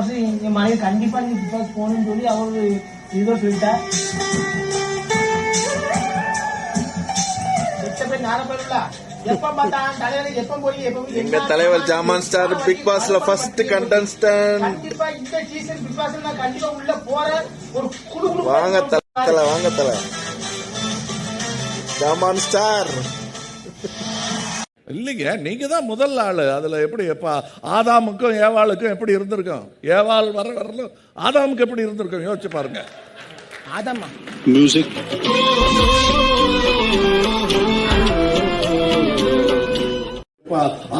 வருஷம் என் மனைவி கண்டிப்பா நீங்க பிக் பாஸ் போகணும்னு சொல்லி அவரு இதோ சொல்லிட்டா. எங்க தலைவர் ஜாமான் ஸ்டார் பிக் பாஸ்ல ஃபர்ஸ்ட் கண்டஸ்டன்ட். வாங்க தல, வாங்க தல, ஜாமான் ஸ்டார். இல்லைங்க, நீங்க தான் முதல் ஆளு. அதுல எப்படி ஆதாமுக்கும் ஏவாளுக்கும் எப்படி இருந்திருக்கும்? ஏவாள் வரலும் ஆதாமுக்கு எப்படி இருந்திருக்கும் யோசிச்சு பாருங்க. ஆதாமா மியூசிக்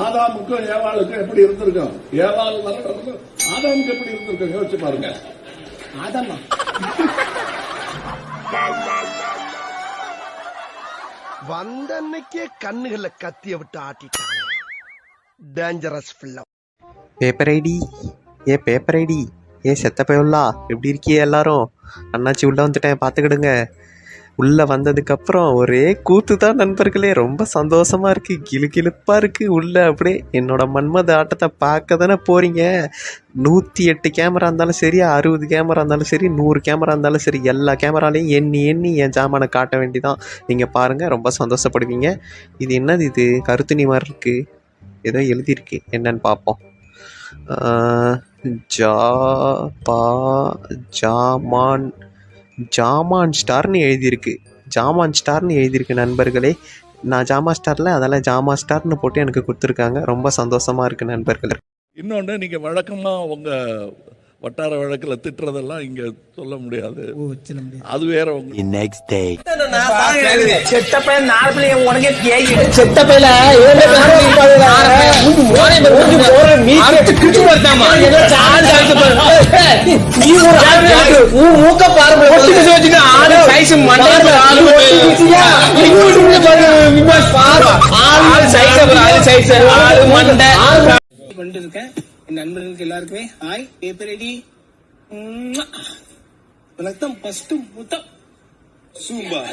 ஆதாமுக்கும் ஏவாளுக்கும் எப்படி இருந்திருக்கும்? ஏவாள் வரலும் ஆதாமுக்கு எப்படி இருந்திருக்கும் யோசிச்சு பாருங்க. ஆதாமா வந்த அன்னைக்கே கண்ணுகள்ல கத்திய விட்டு ஆட்டிட்டாங்க. Dangerous film. Paper ID, paper ID, செத்த பயவுல்லா, எப்படி இருக்கியே எல்லாரும்? அண்ணாச்சி உள்ள வந்துட்டேன், பார்த்துக்கிடுங்க. உள்ளே வந்ததுக்கப்புறம் ஒரே கூத்து தான் நண்பர்களே. ரொம்ப சந்தோஷமா இருக்கு, கிளுகிளுப்பா இருக்கு. உள்ள அப்படியே என்னோட மன்மத ஆட்டத்தை பார்க்க தானே போறீங்க. 108 கேமரா இருந்தாலும் சரி, 60 கேமரா இருந்தாலும் சரி, 100 கேமரா இருந்தாலும் சரி, எல்லா கேமராலையும் எண்ணி எண்ணி என் ஜாமானை காட்ட வேண்டிதான். நீங்கள் பாருங்கள், ரொம்ப சந்தோஷப்படுவீங்க. இது என்னது? இது கருத்துணி மாதிரி இருக்கு, ஏதோ எழுதியிருக்கு, என்னன்னு பார்ப்போம். ஜாமான் ஸ்டார்னு எழுதியிருக்கு. ஜாமான் ஸ்டார்னு எழுதியிருக்கு நண்பர்களே. நான் ஜாமா ஸ்டாரில், அதெல்லாம் ஜாமா ஸ்டார்னு போட்டு எனக்கு கொடுத்துருக்காங்க. ரொம்ப சந்தோஷமாக இருக்குது நண்பர்களே. இன்னொன்று, நீங்கள் வழக்கமாக உங்கள் வட்டார வழக்கில் திட்டுறதெல்லாம் இங்கே சொல்ல முடியாது, அது வேற. செத்த பையன் 4 பிள்ளை உனக்கே கேட்கு. செத்த பையில மூக்க பாருங்க, நண்பர்களுக்கு எல்லாருக்குமே ஹாய். Paper ready. வணக்கம். ஃபர்ஸ்ட் முத்தம். சூப்பர்.